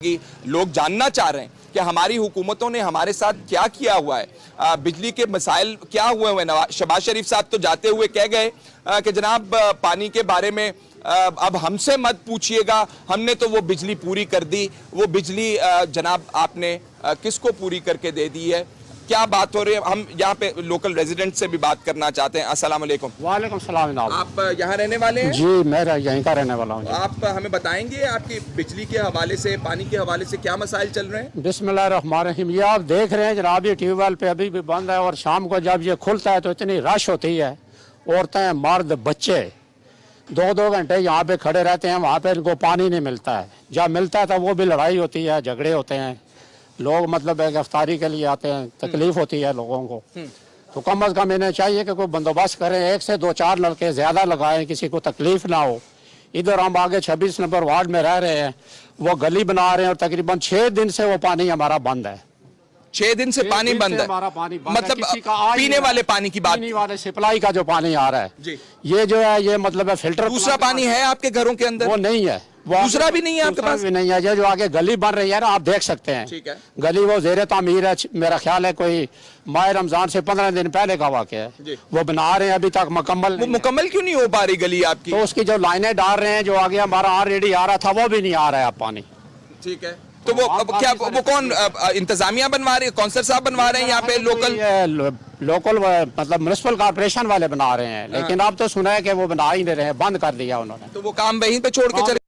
کہ لوگ جاننا چاہ رہے ہیں کہ ہماری حکومتوں نے ہمارے ساتھ کیا کیا ہوا ہے، بجلی کے مسائل کیا ہوئے ہیں۔ شہباز شریف صاحب تو جاتے ہوئے کہہ گئے کہ جناب پانی کے بارے میں اب ہم سے مت پوچھئے گا، ہم نے تو وہ بجلی پوری کر دی۔ وہ بجلی جناب آپ نے کس کو پوری کر کے دے دی ہے؟ کیا بات ہو رہی ہے؟ ہم یہاں پہ لوکل ریزیڈنٹ سے بھی بات کرنا چاہتے ہیں۔ السلام علیکم۔ وعلیکم السلام جناب۔ آپ یہاں رہنے والے ہیں؟ جی میں یہیں کا رہنے والا ہوں۔ آپ ہمیں بتائیں گے آپ کی بجلی کے حوالے سے، پانی کے حوالے سے کیا مسائل چل رہے ہیں؟ بسم اللہ الرحمن الرحیم۔ یہ آپ دیکھ رہے ہیں جناب، یہ ٹیوب ویل پہ ابھی بھی بند ہے، اور شام کو جب یہ کھلتا ہے تو اتنی رش ہوتی ہے، عورتیں مرد بچے 2-2 گھنٹے یہاں پہ کھڑے رہتے ہیں، وہاں پہ ان کو پانی نہیں ملتا ہے۔ جب ملتا ہے تو وہ بھی لڑائی ہوتی ہے، جھگڑے ہوتے ہیں، لوگ مطلب گرفتاری کے لیے آتے ہیں، تکلیف ہوتی ہے لوگوں کو۔ تو کم از کم انہیں چاہیے کہ کوئی بندوبست کریں، 1 سے 2-4 نلکے زیادہ لگائیں، کسی کو تکلیف نہ ہو۔ ادھر ہم آگے 26 نمبر وارڈ میں رہ رہے ہیں، وہ گلی بنا رہے ہیں اور تقریباً 6 دن سے وہ پانی ہمارا بند ہے۔ 6 دن سے پانی بند ہے؟ مطلب پینے والے پانی کی بات؟ پینے والے سپلائی کا جو پانی آ رہا ہے جی، یہ جو ہے یہ مطلب ہے فلٹر۔ دوسرا پانی ہے آپ کے گھروں کے اندر؟ وہ نہیں ہے، دوسرا بھی نہیں ہے آپ کے پاس؟ بھی نہیں ہے۔ یہ جو آگے گلی بن رہی ہے نا، آپ دیکھ سکتے ہیں، ٹھیک ہے، گلی وہ زیر تعمیر ہے۔ میرا خیال ہے کوئی ماہ رمضان سے 15 دن پہلے کا واقعہ ہے، جی۔ وہ بنا رہے ہیں، ابھی تک مکمل وہ مکمل کیوں نہیں ہو پا رہی گلی آپ کی؟ تو اس کی جو لائنیں ڈال رہے ہیں، جو آگے ہمارا آلریڈی آ رہا تھا وہ بھی نہیں آ رہا ہے اب پانی۔ ٹھیک ہے، تو وہ کیا وہ کون انتظامیہ بنوا رہے ہیں؟ کونسل صاحب بنوا رہے ہیں یہاں پہ؟ لوکل مطلب میونسپل کارپوریشن والے بنا رہے ہیں، لیکن اب تو سنا ہے کہ وہ بنا ہی نہیں رہے ہیں، بند کر دیا انہوں نے۔ تو وہ کام وہیں پہ چھوڑ کے چلے